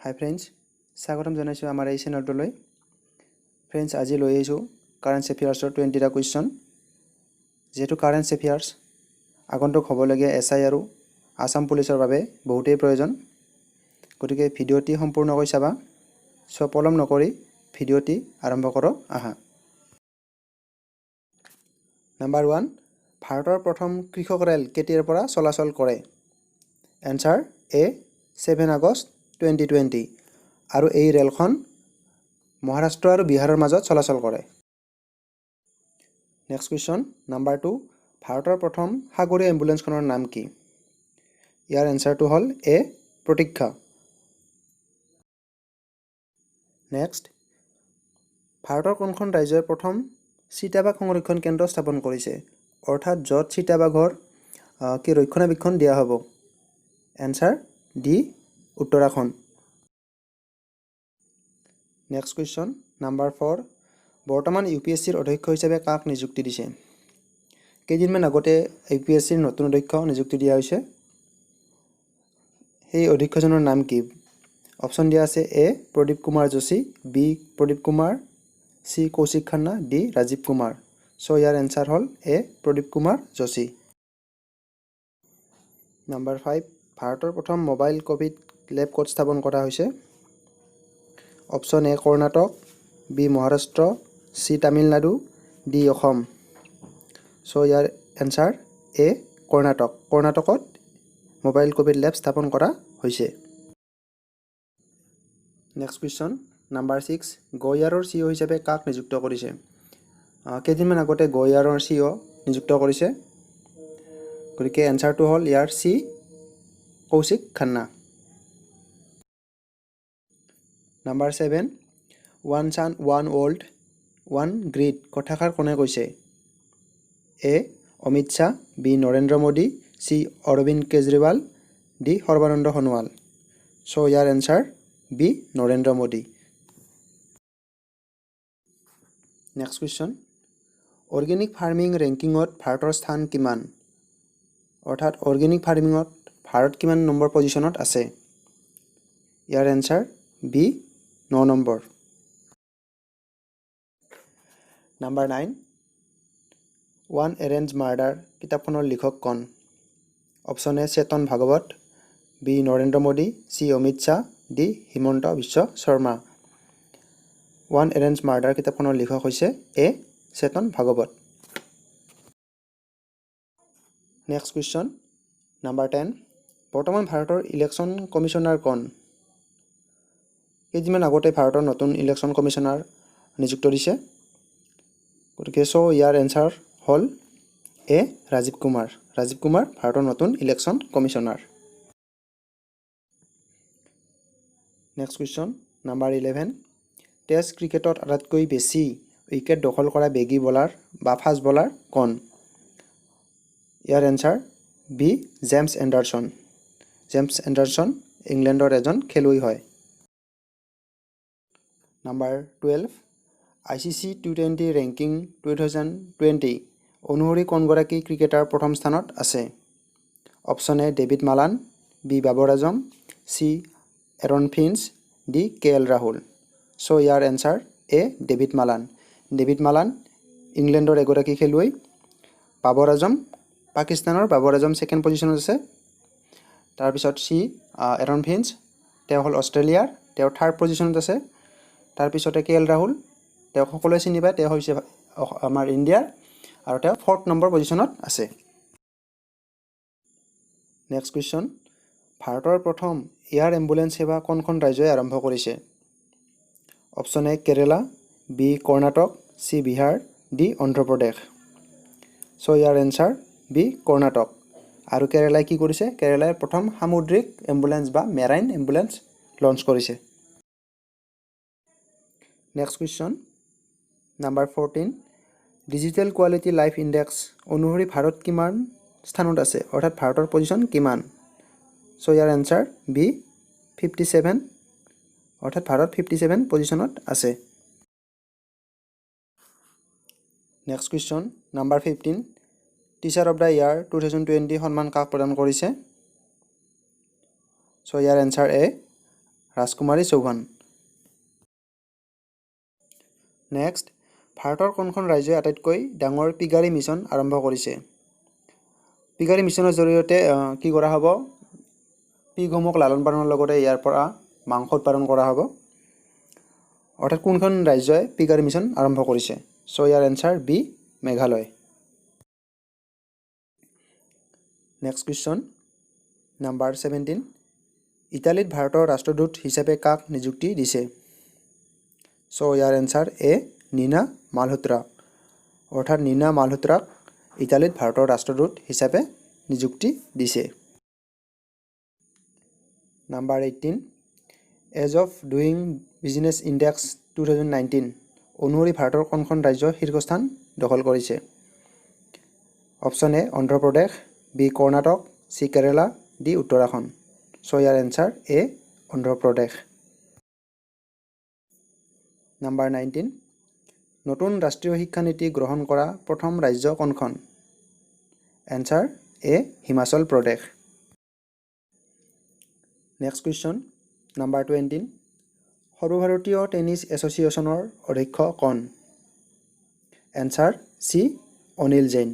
হাই friends, স্বাগতম জনাইছোঁ আমাৰ এই চেনেলটোলৈ। ফ্ৰেণ্ডছ, আজি লৈ আহিছোঁ কাৰেণ্ট এফেয়াৰ্ছৰ 20টা কুৱেশ্যন। যিহেতু কাৰেণ্ট এফেয়াৰ্ছ আগন্তুক হ'বলগীয়া SI আৰু আসাম পুলিচৰ বাবে বহুতেই প্ৰয়োজন, গতিকে ভিডিঅ'টি সম্পূৰ্ণকৈ চাবা। পলম নকৰি ভিডিঅ'টি আৰম্ভ কৰোঁ আহা। নাম্বাৰ 1, ভাৰতৰ প্ৰথম কৃষক ৰেল কেতিয়াৰ পৰা চলাচল কৰে? Answer A, 7 August 2020। আৰু এই ৰেলখন মহাৰাষ্ট্ৰ আৰু বিহাৰৰ মাজত চলাচল কৰে। নেক্সট কুৱেশ্যন, নাম্বাৰ 2, ভাৰতৰ প্ৰথম সাগৰীয় এম্বুলেন্সখনৰ নাম কি? ইয়াৰ এনচাৰটো হ'ল A, প্ৰতীক্ষা। নেক্সট, ভাৰতৰ কোনখন ৰাজ্যই প্ৰথম চিতাবাঘ সংৰক্ষণ কেন্দ্ৰ স্থাপন কৰিছে? অৰ্থাৎ য'ত চিতাবাঘৰ ৰক্ষণাবেক্ষণ দিয়া হ'ব। Answer D, Uttarakhand. Next question, number 4, বৰ্তমান UPSCৰ অধ্যক্ষ হিচাপে কাক নিযুক্তি দিছে? কেইদিনমান আগতে UPSCৰ নতুন অধ্যক্ষ নিযুক্তি দিয়া হৈছে। সেই অধ্যক্ষজনৰ নাম কি? অপশ্যন দিয়া আছে A, Pradeep Kumar Joshi, B, Pradeep Kumar, C, Kaushik Khanna, D, Rajeev Kumar. ইয়াৰ এনচাৰ হ'ল A, প্ৰদীপ কুমাৰ যোশী। নাম্বাৰ 5, ভাৰতৰ প্ৰথম মোবাইল ক'ভিড লেব ক'ত স্থাপন কৰা হৈছে? Option A, Karnataka, B, Maharashtra, C, Tamil Nadu, D, Assam. Year answer A, Karnataka. কৰ্ণাটকত মোবাইল ক'ভিড লেব স্থাপন কৰা হৈছে। নেক্সট কুৱেশ্যন, নাম্বাৰ 6, গ'য়াৰৰ CEO হিচাপে কাক নিযুক্ত কৰিছে? কেইদিনমান আগতে গ'য়াৰৰ CEO নিযুক্ত কৰিছে, গতিকে এনচাৰটো হ'ল ইয়াৰ C, Kaushik Khanna. Number 7, one sun one world one grid কথাষাৰ কোনে কৈছে? A, Amit Shah, B, Narendra Modi, C, Arvind Kejriwal, D, Sarbananda Sonowal. ইয়াৰ answer B, Narendra Modi. Next question, organic farming ৰেংকিঙত ভাৰতৰ স্থান কিমান? অৰ্থাৎ অৰ্গেনিক ফাৰ্মিঙত ভাৰত কিমান নম্বৰ পজিশ্যনত আছে? ইয়াৰ answer B, 9 number. Number 9, one arranged murder কিতাপখনৰ লিখক কোন? Option A, Chetan Bhagat, B, Narendra Modi, C, Amit Shah, D, Himanta Biswa Sarma. One arranged murder কিতাপখনৰ লিখক হৈছে A, Chetan Bhagat. Next question, number 10, বৰ্তমান ভাৰতৰ ইলেকশ্যন কমিশ্যনাৰ কোন? কেইদিনমান আগতে ভাৰতৰ নতুন ইলেকশ্যন কমিশ্যনাৰ নিযুক্ত দিছে, গতিকে ইয়াৰ এনচাৰ হ'ল A, ৰাজীৱ কুমাৰ। ৰাজীৱ কুমাৰ ভাৰতৰ নতুন election commissioner. Next question, number 11, test ক্ৰিকেটত আটাইতকৈ বেছি উইকেট দখল কৰা বেগী বলাৰ বা ফাষ্ট বলাৰ কোন? ইয়াৰ answer B, James Anderson. James Anderson ইংলেণ্ডৰ এজন খেলুৱৈ হয়। নাম্বাৰ 12, ICC T20 ৰেংকিং 2020 অনুসৰি কোনগৰাকী ক্ৰিকেটাৰ প্ৰথম স্থানত আছে? Option A, David Malan, B, Babar Azam, C, error Finch, D, KL Rahul. Year answer A, David Malan. David Malan ইংলেণ্ডৰ এগৰাকী খেলুৱৈ। বাবৰ আজম পাকিস্তানৰ বাবৰ আজম ছেকেণ্ড পজিশ্যনত আছে। তাৰপিছত এৰন ফিঞ্চ, তেওঁ হ'ল অষ্ট্ৰেলিয়াৰ, তেওঁ থাৰ্ড পজিশ্যনত আছে। তাৰপিছতে KL ৰাহুল, তেওঁক সকলোৱে চিনি পায়, তেওঁ হৈছে আমাৰ ইণ্ডিয়াৰ, আৰু তেওঁ 4th নম্বৰ পজিশ্যনত আছে। নেক্সট কুৱেশ্যন, ভাৰতৰ প্ৰথম এয়াৰ এম্বুলেন্স সেৱা কোনখন ৰাজ্যই আৰম্ভ কৰিছে? Option A, Kerala, B, Karnataka, C, Bihar, D, Andhra Pradesh. Year answer B, Karnataka. আৰু কেৰেলাই কি কৰিছে? কেৰেলাই প্ৰথম সামুদ্ৰিক এম্বুলেন্স বা মেৰাইন এম্বুলেন্স লঞ্চ কৰিছে। Next question, number 14, digital quality life index অনুসৰি ভাৰত কিমান স্থানত আছে? অৰ্থাৎ ভাৰতৰ পজিশ্যন কিমান? ইয়াৰ এনচাৰ B, 57। অৰ্থাৎ ভাৰত 57 পজিশ্যনত আছে। Next question, number 15, teacher of the year 2020 সন্মান কাক প্ৰদান কৰিছে? ইয়াৰ answer A, Rajkumari Chouhan. Next, ভাৰতৰ কোনখন ৰাজ্যই আটাইতকৈ ডাঙৰ পিগাৰী মিছন আৰম্ভ কৰিছে? পিগাৰী মিছনৰ জৰিয়তে কি কৰা হ'ব? পিগসমূহক লালন পালনৰ লগতে ইয়াৰ পৰা মাংস উৎপাদন কৰা হ'ব। অৰ্থাৎ কোনখন ৰাজ্যই পিগাৰী মিছন আৰম্ভ কৰিছে? চ' ইয়াৰ answer B, Meghalaya. Next question, number 17। ইটালীত ভাৰতৰ ৰাষ্ট্ৰদূত হিচাপে কাক নিযুক্তি দিছে? চ' ইয়াৰ এনচাৰ এ, নীনা মালহোত্ৰা। অৰ্থাৎ নীনা মালহোত্ৰাক ইটালীত ভাৰতৰ ৰাষ্ট্ৰদূত হিচাপে নিযুক্তি দিছে। Number 18। Ease of doing business index 2019 অনুসৰি ভাৰতৰ কোনখন ৰাজ্য শীৰ্ষস্থান দখল কৰিছে? Option A, Andhra Pradesh, B, Karnataka, C, Kerala, D, Uttarakhand. So' ইয়াৰ এনচাৰ এ, অন্ধ্ৰপ্ৰদেশ। নাম্বাৰ 19। নতুন ৰাষ্ট্ৰীয় শিক্ষানীতি গ্ৰহণ কৰা প্ৰথম ৰাজ্য কোনখন? Answer A, Himachal Pradesh. Next question, number 20। সৰ্বভাৰতীয় টেনিছ এছ'চিয়েশ্যনৰ অধ্যক্ষ কোন? Answer C, Anil Jain.